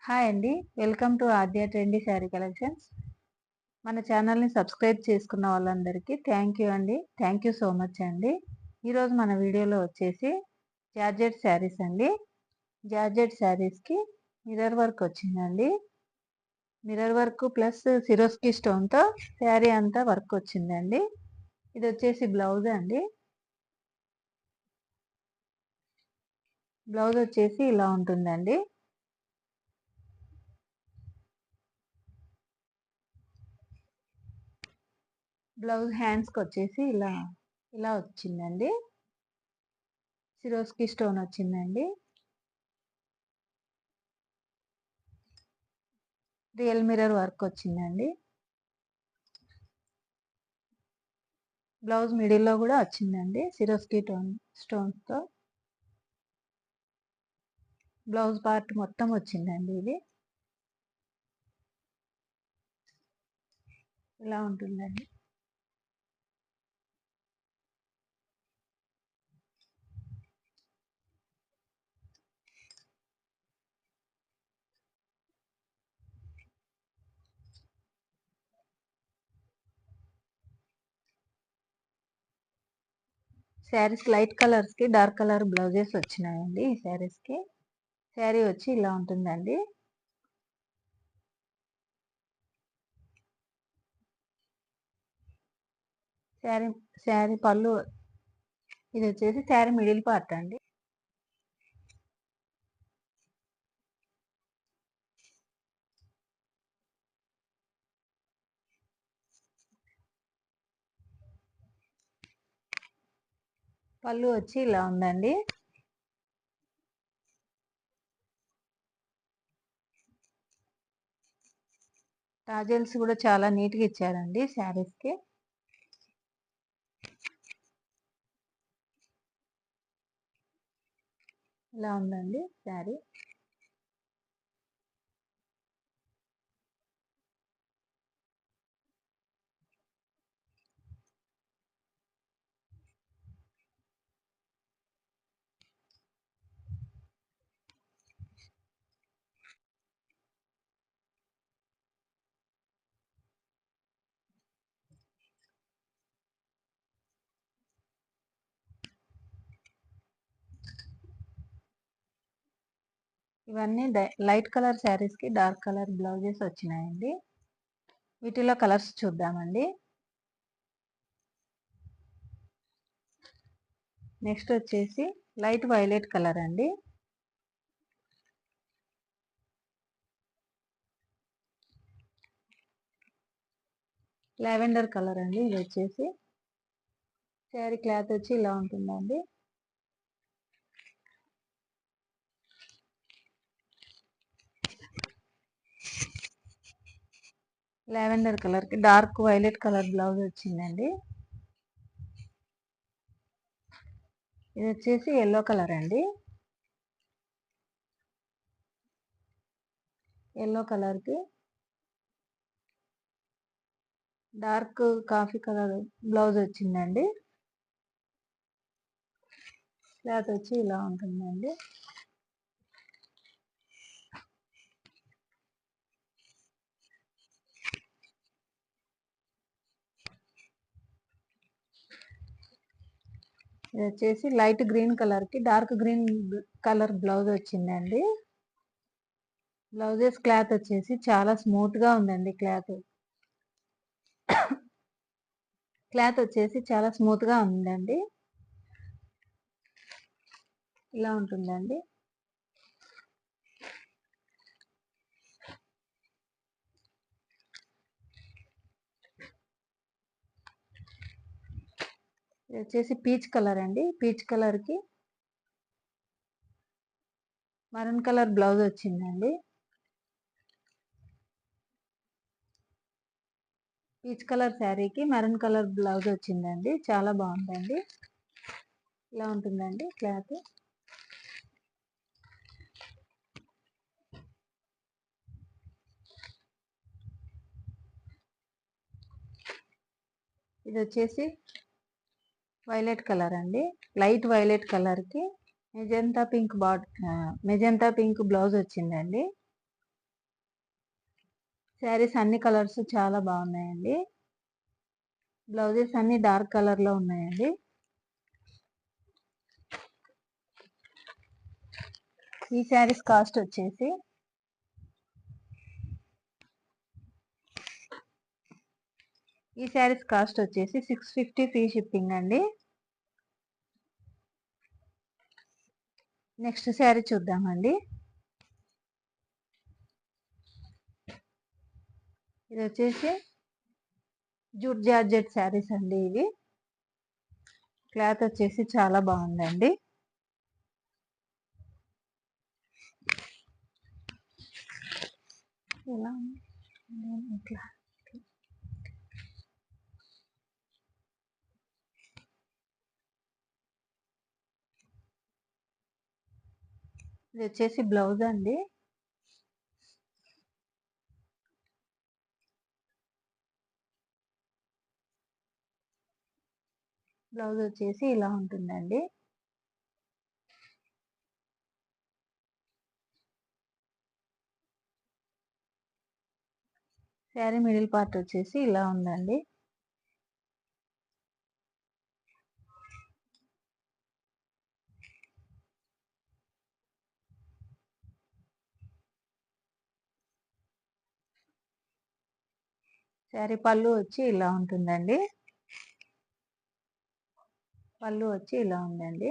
Hi అండి. Welcome to Aadya trendy sari collections. మన ఛానల్‌ని సబ్స్క్రైబ్ చేసుకున్న వాళ్ళందరికీ థ్యాంక్ యూ అండి. థ్యాంక్ యూ సో మచ్ అండి. ఈరోజు మన వీడియోలో వచ్చేసి జార్జెట్ శారీస్ అండి. జార్జెట్ శారీస్‌కి మిర్రర్ వర్క్ వచ్చిందండి. మిర్రర్ వర్క్ ప్లస్ సిరోస్కి స్టోన్‌తో శారీ అంతా వర్క్ వచ్చిందండి. ఇది వచ్చేసి బ్లౌజ్ అండి. బ్లౌజ్ వచ్చేసి ఇలా ఉంటుందండి. బ్లౌజ్ హ్యాండ్స్‌కి వచ్చేసి ఇలా వచ్చిందండి. సిరోస్కి స్టోన్ వచ్చిందండి. రియల్ మిర్రర్ వర్క్ వచ్చిందండి. బ్లౌజ్ మిడిల్లో కూడా వచ్చిందండి సిరోస్కి స్టోన్స్తో. బ్లౌజ్ పార్ట్ మొత్తం వచ్చిందండి. ఇది ఇలా ఉంటుందండి. శారీస్ లైట్ కలర్స్ కి డార్క్ కలర్ బ్లౌజెస్ వచ్చినాయండి. ఈ శారీస్ కి శారీ వచ్చి ఇలా ఉంటుందండి. శారీ శారీ పళ్ళు ఇది వచ్చేసి శారీ మిడిల్ పార్ట్ అండి. పళ్ళు వచ్చి ఇలా ఉందండి. టాజల్స్ కూడా చాలా నీట్ గా ఇచ్చారండి శారీస్ కి. ఇలా ఉందండి శారీ. ఇవన్నీ లైట్ కలర్ శారీస్ కి డార్క్ కలర్ బ్లౌజెస్ వచ్చినాయండి. వీటిలో కలర్స్ చూద్దామండి. నెక్స్ట్ వచ్చేసి లైట్ వైలెట్ కలర్ అండి. లావెండర్ కలర్ అండి. ఇది వచ్చేసి శారీ క్లాత్ వచ్చి ఇలా ఉంటుందండి. లావెండర్ కలర్ కి డార్క్ వైలెట్ కలర్ బ్లౌజ్ వచ్చిందండి. ఇది వచ్చేసి ఎల్లో కలర్ అండి. ఎల్లో కలర్ కి డార్క్ కాఫీ కలర్ బ్లౌజ్ వచ్చిందండి. క్లాత్ వచ్చి ఇలా ఉంటుందండి. ఇది వచ్చేసి లైట్ గ్రీన్ కలర్ కి డార్క్ గ్రీన్ కలర్ బ్లౌజ్ వచ్చిందండి. బ్లౌజెస్ క్లాత్ వచ్చేసి చాలా స్మూత్ గా ఉందండి. క్లాత్ వచ్చేసి చాలా స్మూత్ గా ఉందండి. ఇలా ఉంటుందండి. ఇది వచ్చేసి పీచ్ కలర్ అండి. పీచ్ కలర్ కి మరూన్ కలర్ బ్లౌజ్ వచ్చిందండి. పీచ్ కలర్ శారీకి మరూన్ కలర్ బ్లౌజ్ వచ్చిందండి. చాలా బాగుందండి. ఇలా ఉంటుందండి క్లాత్. ఇది వచ్చేసి వైలెట్ కలర్ అండి. లైట్ వైలెట్ కలర్ కి మెజంతా పింక్ బ్లౌజ్ వచ్చిందండి. శారీస్ అన్ని కలర్స్ చాలా బాగున్నాయండి. బ్లౌజెస్ అన్ని డార్క్ కలర్లో ఉన్నాయండి. ఈ శారీస్ కాస్ట్ వచ్చేసి ఈ శారీస్ కాస్ట్ వచ్చేసి 650 ఫ్రీ షిప్పింగ్ అండి. నెక్స్ట్ శారీ చూద్దామండి. ఇది వచ్చేసి జూట్ జార్జెట్ శారీస్ అండి. ఇవి క్లాత్ వచ్చేసి చాలా బాగుందండి. ఇలా ఇట్లా ఇది వచ్చేసి బ్లౌజ్ అండి. బ్లౌజ్ వచ్చేసి ఇలా ఉంటుందండి. శారీ మిడిల్ పార్ట్ వచ్చేసి ఇలా ఉందండి. శారీ పళ్ళు వచ్చి ఇలా ఉంటుందండి. పళ్ళు వచ్చి ఇలా ఉందండి.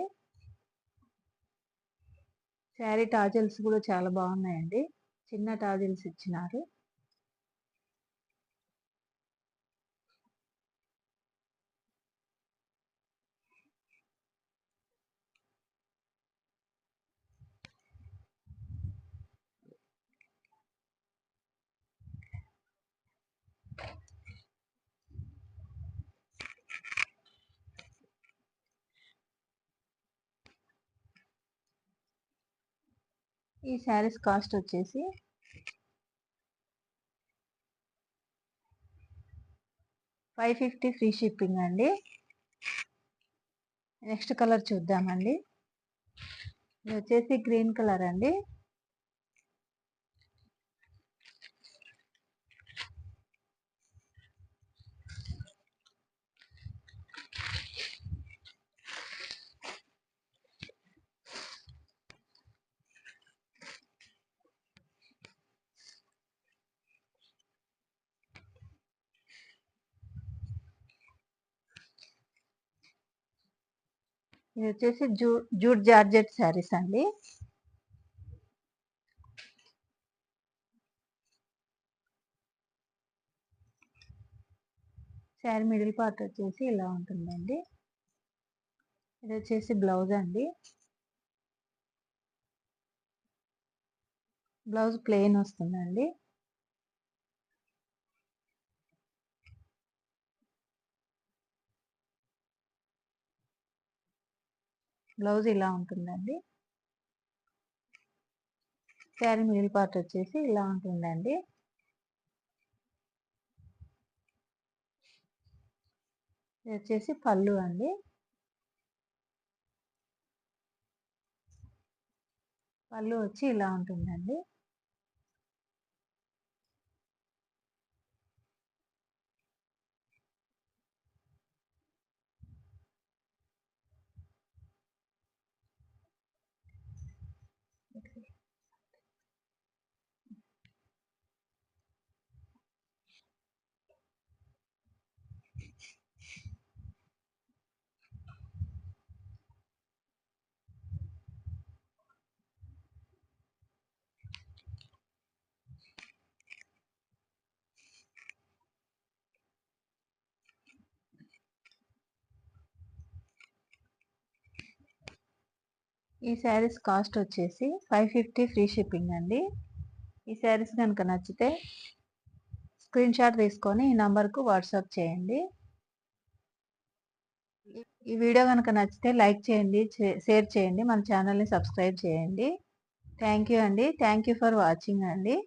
శారీ టాజిల్స్ కూడా చాలా బాగున్నాయండి. చిన్న టాజిల్స్ ఇచ్చినారు. ఈ శారీస్ కాస్ట్ వచ్చేసి 550 ఫ్రీ షిప్పింగ్ అండి. నెక్స్ట్ కలర్ చూద్దామండి. ఇది వచ్చేసి గ్రీన్ కలర్ అండి. ఇది వచ్చేసి జూట్ జార్జెట్ శారీస్ అండి. శారీ మిడిల్ పార్ట్ వచ్చేసి ఇలా ఉంటుందండి. ఇది వచ్చేసి బ్లౌజ్ అండి. బ్లౌజ్ ప్లెయిన్ వస్తుందండి. బ్లౌజ్ ఇలా ఉంటుందండి. శారీ మిడిల్ పార్ట్ వచ్చేసి ఇలా ఉంటుందండి. ఇది వచ్చేసి పళ్ళు అండి. పళ్ళు వచ్చి ఇలా ఉంటుందండి. ఈ శారీస్ కాస్ట్ వచ్చేసి 550 ఫ్రీ షిప్పింగ్ అండి. ఈ శారీస్ కనుక నచ్చితే స్క్రీన్ షాట్ తీసుకొని ఈ నంబర్కు వాట్సాప్ చేయండి. ఈ వీడియో కనుక నచ్చితే లైక్ చేయండి, షేర్ చేయండి, మన ఛానల్ని సబ్స్క్రైబ్ చేయండి. థ్యాంక్ యూ అండి. థ్యాంక్ యూ ఫర్ వాచింగ్ అండి.